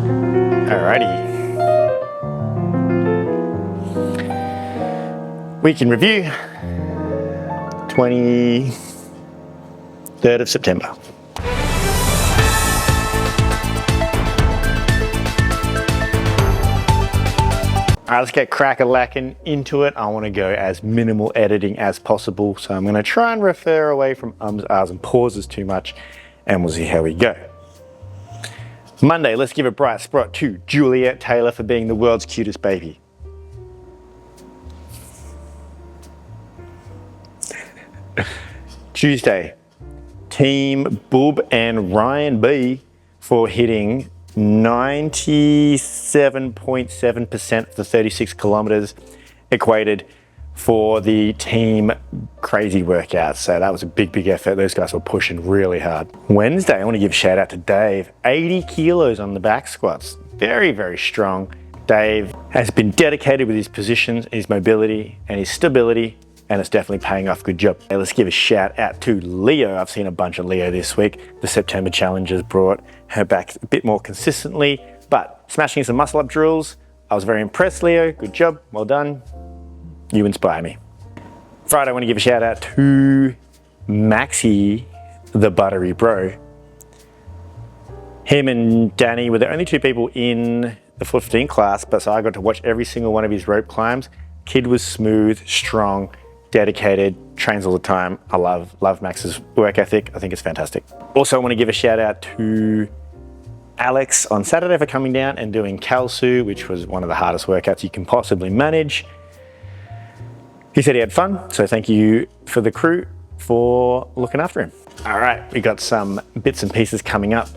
Alrighty. Week in review, 23rd of September. All right, let's get crack-a-lackin' into it. I want to go as minimal editing as possible, so I'm going to try and refer away from ums, ahs, and pauses too much, and we'll see how we go. Monday, let's give a bright spot to Juliet Taylor for being the world's cutest baby. Tuesday, Team Boob and Ryan B for hitting 97.7% of the 36 kilometers equated for the team crazy workouts. So that was a big effort. Those guys were pushing really hard. Wednesday, I want to give a shout out to Dave. 80 kilos on the back squats. Very strong. Dave has been dedicated with his positions, his mobility, and his stability, and it's definitely paying off. Good job. Hey, let's give a shout out to Leo. I've seen a bunch of Leo this week. The September challenge has brought her back a bit more consistently, but smashing some muscle up drills. I was very impressed, Leo. Good job. Well done. You inspire me. Friday, I want to give a shout out to Maxi, the buttery bro. Him and Danny were the only two people in the 415 class, but so I got to watch every single one of his rope climbs. Kid was smooth, strong, dedicated, trains all the time. I love Max's work ethic. I think it's fantastic. Also, I want to give a shout out to Alex on Saturday for coming down and doing Kalsu, which was one of the hardest workouts you can possibly manage. He said he had fun, so thank you for the crew for looking after him. All right, we got some bits and pieces coming up.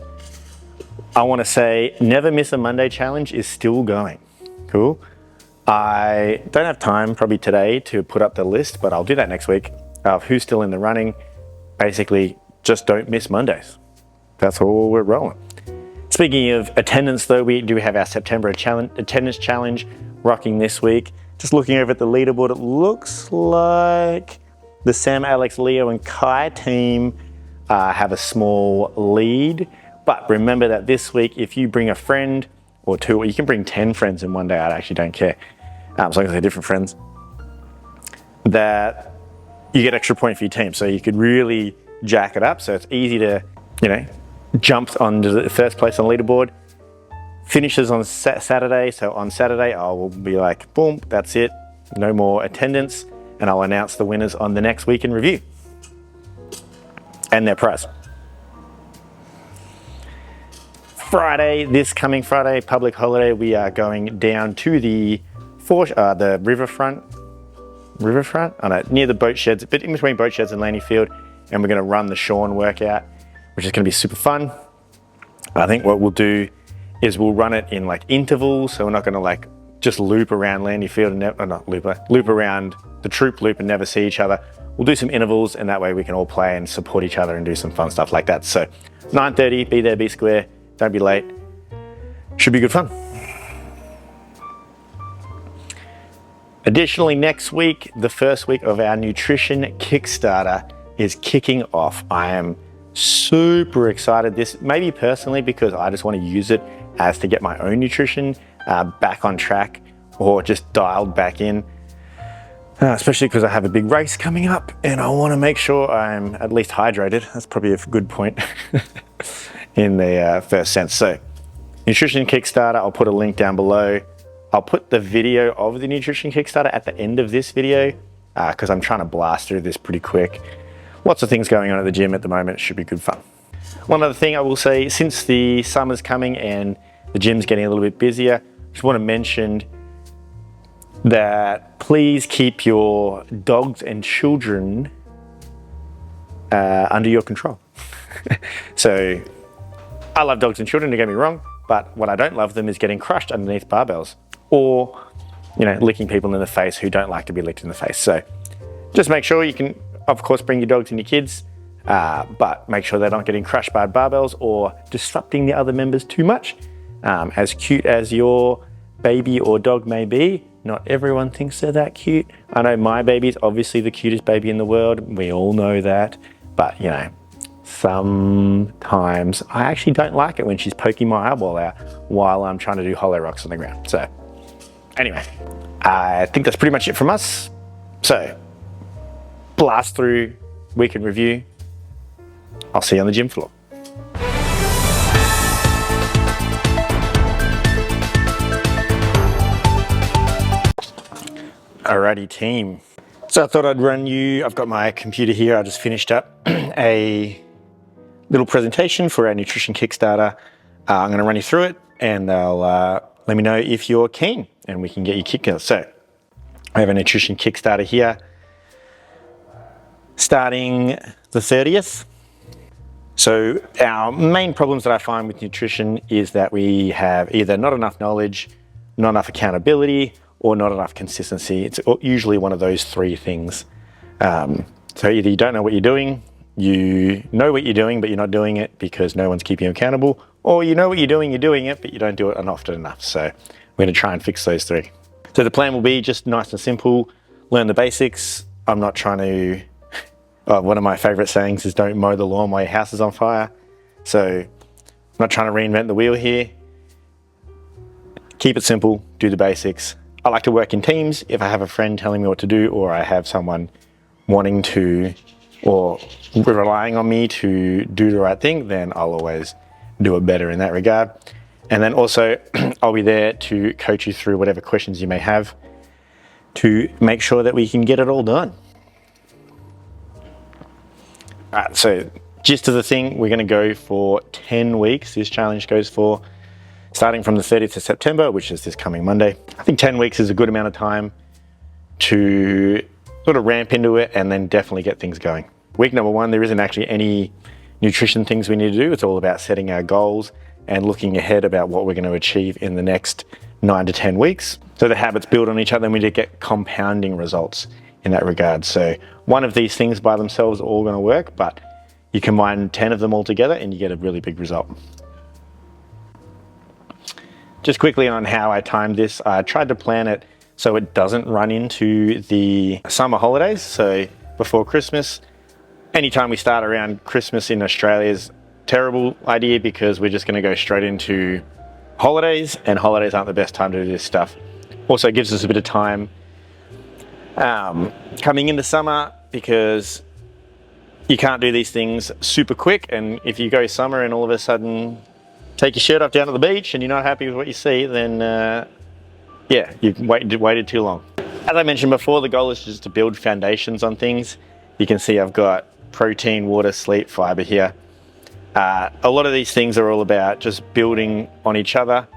I want to say Never Miss a Monday challenge is still going. Cool. I don't have time probably today to put up the list, but I'll do that next week of who's still in the running. Basically, just don't miss Mondays. That's all we're rolling. Speaking of attendance though, we do have our September attendance challenge rocking this week. Just looking over at the leaderboard, it looks like the Sam, Alex, Leo and Kai team have a small lead. But remember that this week, if you bring a friend or two, or you can bring 10 friends in one day, I actually don't care, as long as they're different friends, that you get extra point for your team. So you could really jack it up. So it's easy to, jump onto the first place on the leaderboard. Finishes on Saturday. So on Saturday, I will be like, boom, that's it. No more attendance. And I'll announce the winners on the next week in review and their prize. Friday, this coming Friday, public holiday, we are going down to the riverfront? I know, near the boat sheds, a bit in between boat sheds and Laney Field, and we're going to run the Sean workout, which is going to be super fun. I think what we'll do is we'll run it in like intervals, so we're not going to like just loop around Laney Field and loop around the troop loop and never see each other. We'll do some intervals, and that way we can all play and support each other and do some fun stuff like that. So 9:30, be there, be square. Don't be late. Should be good fun. Additionally, next week, the first week of our nutrition Kickstarter is kicking off. I am super excited. This maybe personally because I just want to use it as to get my own nutrition back on track or just dialed back in. Especially because I have a big race coming up and I want to make sure I'm at least hydrated. That's probably a good point. In the first sense. So nutrition Kickstarter, I'll put a link down below. I'll put the video of the nutrition Kickstarter at the end of this video because I'm trying to blast through this pretty quick. Lots of things going on at the gym at the moment. It should be good fun. One other thing I will say, since the summer's coming and the gym's getting a little bit busier, I just want to mention that please keep your dogs and children under your control. So I love dogs and children, don't get me wrong, but what I don't love them is getting crushed underneath barbells or, licking people in the face who don't like to be licked in the face. So just make sure you can, of course, bring your dogs and your kids, but make sure they're not getting crushed by barbells or disrupting the other members too much. As cute as your baby or dog may be, not everyone thinks they're that cute. I know my baby's obviously the cutest baby in the world. We all know that, but sometimes I actually don't like it when she's poking my eyeball out while I'm trying to do hollow rocks on the ground. So anyway, I think that's pretty much it from us. So blast through week in review. I'll see you on the gym floor. Alrighty team. So I thought I'd run you, I've got my computer here, I just finished up a little presentation for our nutrition Kickstarter. I'm gonna run you through it and they'll let me know if you're keen and we can get you kicking. So I have a nutrition Kickstarter here starting the 30th. So our main problems that I find with nutrition is that we have either not enough knowledge, not enough accountability, or not enough consistency. It's usually one of those three things. So either you don't know what you're doing, you know what you're doing, but you're not doing it because no one's keeping you accountable, or you know what you're doing it, but you don't do it often enough. So we're gonna try and fix those three. So the plan will be just nice and simple, learn the basics. I'm not trying to, one of my favorite sayings is don't mow the lawn while your house is on fire. So I'm not trying to reinvent the wheel here. Keep it simple, do the basics. I like to work in teams. If I have a friend telling me what to do, or I have someone wanting to, or relying on me to do the right thing, then I'll always do it better in that regard. And then also, I'll be there to coach you through whatever questions you may have to make sure that we can get it all done. All right, so gist of the thing, we're gonna go for 10 weeks. This challenge goes for starting from the 30th of September, which is this coming Monday. I think 10 weeks is a good amount of time to sort of ramp into it and then definitely get things going. Week number one, there isn't actually any nutrition things we need to do. It's all about setting our goals and looking ahead about what we're going to achieve in the next 9 to 10 weeks. So the habits build on each other and we need to get compounding results in that regard. So one of these things by themselves are all going to work, but you combine 10 of them all together and you get a really big result. Just quickly on how I timed this, I tried to plan it so it doesn't run into the summer holidays. So before Christmas, anytime we start around Christmas in Australia is a terrible idea because we're just gonna go straight into holidays, and holidays aren't the best time to do this stuff. Also gives us a bit of time coming into summer because you can't do these things super quick, and if you go summer and all of a sudden take your shirt off down at the beach and you're not happy with what you see, then yeah, you've waited too long. As I mentioned before, the goal is just to build foundations on things. You can see I've got protein, water, sleep, fiber here. A lot of these things are all about just building on each other.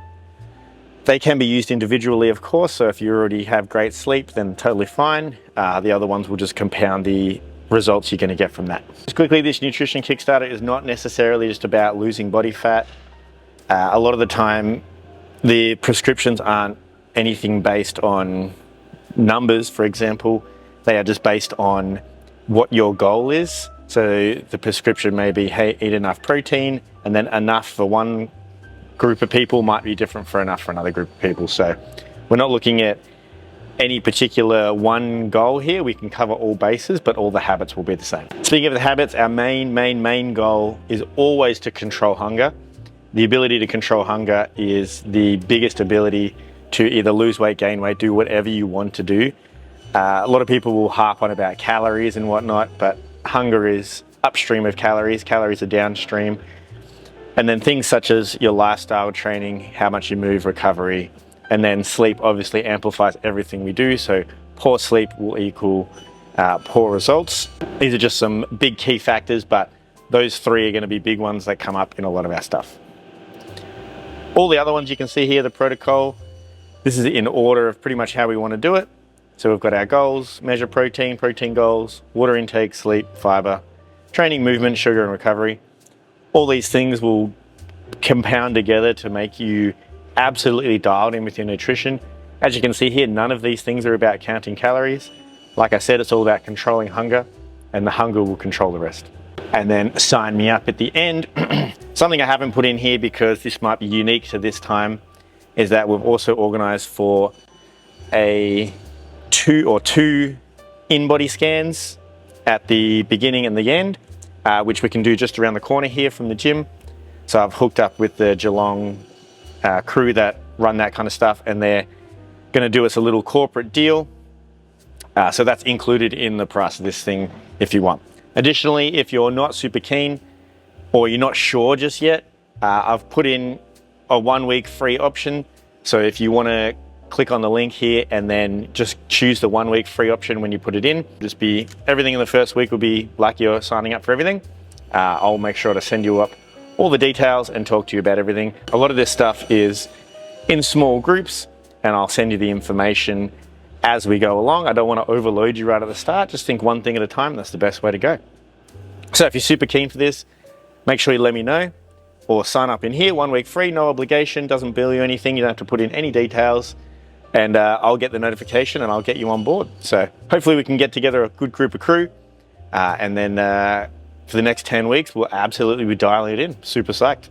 They can be used individually, of course, so if you already have great sleep, then totally fine. The other ones will just compound the results you're going to get from that. Just quickly, this nutrition Kickstarter is not necessarily just about losing body fat. A lot of the time, the prescriptions aren't anything based on numbers, for example. They are just based on what your goal is. So the prescription may be, hey, eat enough protein, and then enough for one group of people might be different for enough for another group of people. So we're not looking at any particular one goal here. We can cover all bases, but all the habits will be the same. Speaking of the habits, our main goal is always to control hunger. The ability to control hunger is the biggest ability to either lose weight, gain weight, do whatever you want to do. A lot of people will harp on about calories and whatnot, but hunger is upstream of calories. Calories are downstream. And then things such as your lifestyle, training, how much you move, recovery, and then sleep obviously amplifies everything we do. So poor sleep will equal poor results. These are just some big key factors, but those three are going to be big ones that come up in a lot of our stuff. All the other ones you can see here, the protocol, this is in order of pretty much how we want to do it. So we've got our goals, measure protein, protein goals, water intake, sleep, fiber, training, movement, sugar, and recovery. All these things will compound together to make you absolutely dialed in with your nutrition. As you can see here, none of these things are about counting calories. Like I said, it's all about controlling hunger, and the hunger will control the rest. And then sign me up at the end. Something I haven't put in here because this might be unique to this time is that we've also organized for two in-body scans at the beginning and the end. which we can do just around the corner here from the gym. So I've hooked up with the Geelong crew that run that kind of stuff, and they're going to do us a little corporate deal. So that's included in the price of this thing if you want. Additionally, if you're not super keen or you're not sure just yet, I've put in a 1 week free option. So if you want to click on the link here and then just choose the 1 week free option when you put it in, just be everything in the first week will be like you're signing up for everything. I'll make sure to send you up all the details and talk to you about everything. A lot of this stuff is in small groups, and I'll send you the information as we go along. I don't want to overload you right at the start. Just think one thing at a time. That's the best way to go. So if you're super keen for this, make sure you let me know or sign up in here. 1 week free, no obligation, doesn't bill you anything. You don't have to put in any details, and I'll get the notification and I'll get you on board. So hopefully we can get together a good group of crew, and then for the next 10 weeks, we'll absolutely be dialing it in. Super psyched.